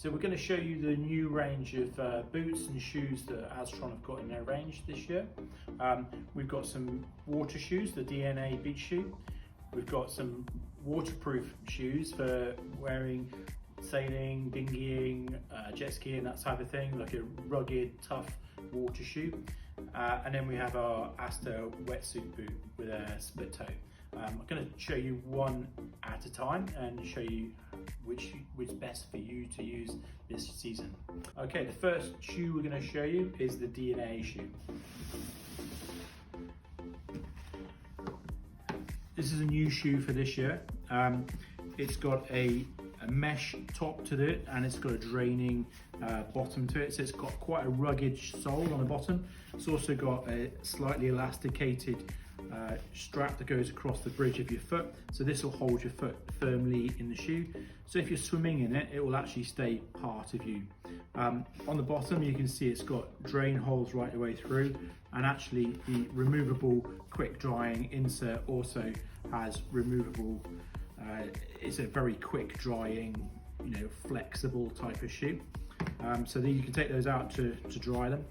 So we're going to show you the new range of boots and shoes that Aztron have got in their range this year. We've got some water shoes, the DNA beach shoe. We've got some waterproof shoes for wearing sailing, dinghying, jet skiing, that type of thing, like a rugged, tough water shoe. And then we have our Asta wetsuit boot with a split toe. I'm going to show you one at a time and show you which is best for you to use this season. Okay, the first shoe we're going to show you is the DNA shoe. This is a new shoe for this year. It's got a mesh top to it, and it's got a draining bottom to it, so it's got quite a rugged sole on the bottom. It's also got a slightly elasticated strap that goes across the bridge of your foot, so this will hold your foot firmly in the shoe. So if you're swimming in it, it will actually stay part of you. On the bottom you can see it's got drain holes right the way through, and actually the removable quick drying insert also has removable, it's a very quick drying, flexible type of shoe. So that you can take those out to dry them.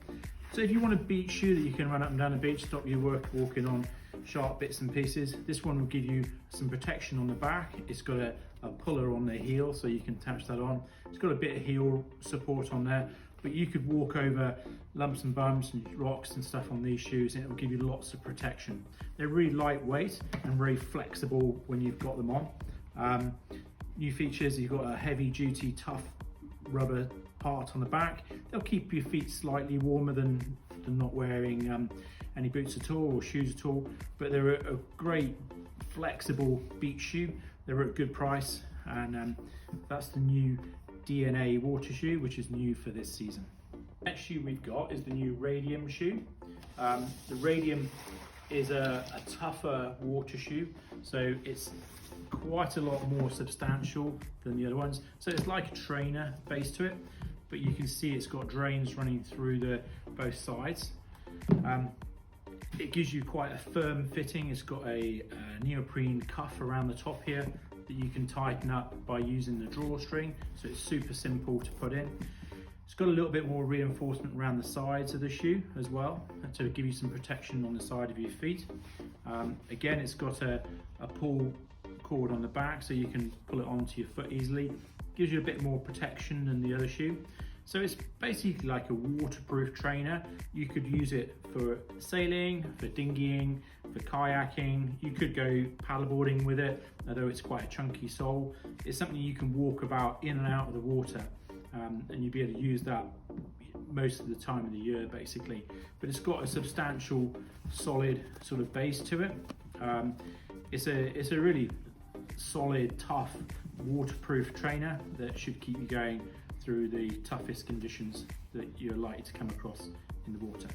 So if you want a beach shoe that you can run up and down the beach, stop your work walking on sharp bits and pieces, this one will give you some protection on the back. It's got a puller on the heel, so you can attach that on. It's got a bit of heel support on there, but you could walk over lumps and bumps and rocks and stuff on these shoes, and it will give you lots of protection. They're really lightweight and very flexible when you've got them on. New features, you've got a heavy duty tough rubber part on the back. They'll keep your feet slightly warmer than not wearing any boots at all or shoes at all, but they're a great flexible beach shoe. They're at a good price, and that's the new DNA water shoe, which is new for this season. Next shoe we've got is the new Radium shoe. The Radium is a tougher water shoe, so it's quite a lot more substantial than the other ones. So it's like a trainer base to it, but you can see it's got drains running through both sides. It gives you quite a firm fitting. It's got a neoprene cuff around the top here that you can tighten up by using the drawstring, so it's super simple to put in. It's got a little bit more reinforcement around the sides of the shoe as well, to give you some protection on the side of your feet. Again, it's got a pull cord on the back, so you can pull it onto your foot easily. Gives you a bit more protection than the other shoe. So it's basically like a waterproof trainer. You could use it for sailing, for dinghying, for kayaking. You could go paddleboarding with it, although it's quite a chunky sole. It's something you can walk about in and out of the water, and you'll be able to use that most of the time of the year basically. But it's got a substantial solid sort of base to it. It's a really solid, tough, waterproof trainer that should keep you going through the toughest conditions that you're likely to come across in the water.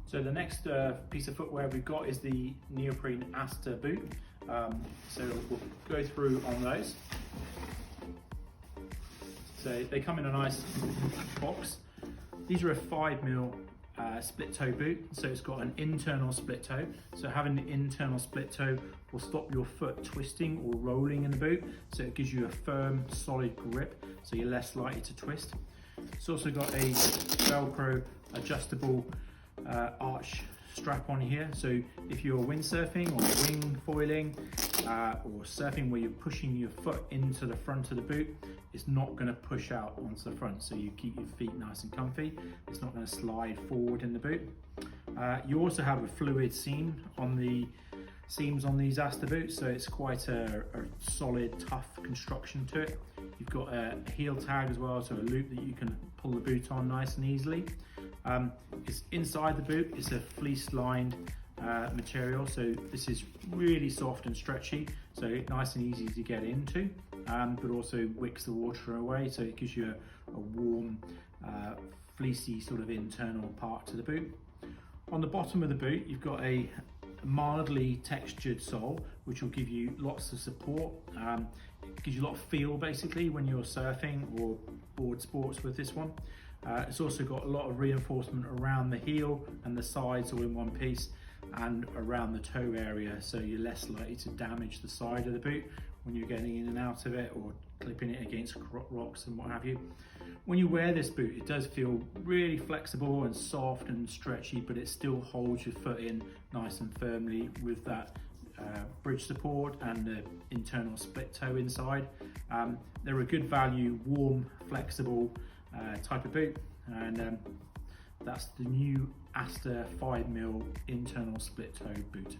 So the next piece of footwear we've got is the neoprene Asta boot. So we'll go through on those. So they come in a nice box. These are a 5mm split toe boot, so it's got an internal split toe. So having the internal split toe will stop your foot twisting or rolling in the boot, so it gives you a firm, solid grip, so you're less likely to twist. It's also got a Velcro adjustable arch strap on here, so if you're windsurfing or wing foiling or surfing where you're pushing your foot into the front of the boot, it's not going to push out onto the front, so you keep your feet nice and comfy. It's not going to slide forward in the boot. You also have a fluid seam on the seams on these Asta boots, so it's quite a solid, tough construction to it. You've got a heel tag as well, so a loop that you can pull the boot on nice and easily. It's inside the boot, it's a fleece lined material, so this is really soft and stretchy, so nice and easy to get into, but also wicks the water away, so it gives you a warm, fleecy sort of internal part to the boot. On the bottom of the boot, you've got a mildly textured sole, which will give you lots of support. It gives you a lot of feel basically when you're surfing or board sports with this one. It's also got a lot of reinforcement around the heel and the sides all in one piece, and around the toe area, so you're less likely to damage the side of the boot when you're getting in and out of it, or clipping it against rocks and what have you. When you wear this boot, it does feel really flexible and soft and stretchy, but it still holds your foot in nice and firmly with that bridge support and the internal split toe inside. They're a good value, warm, flexible type of boot, and that's the new Aztron 5mm internal split toe boot.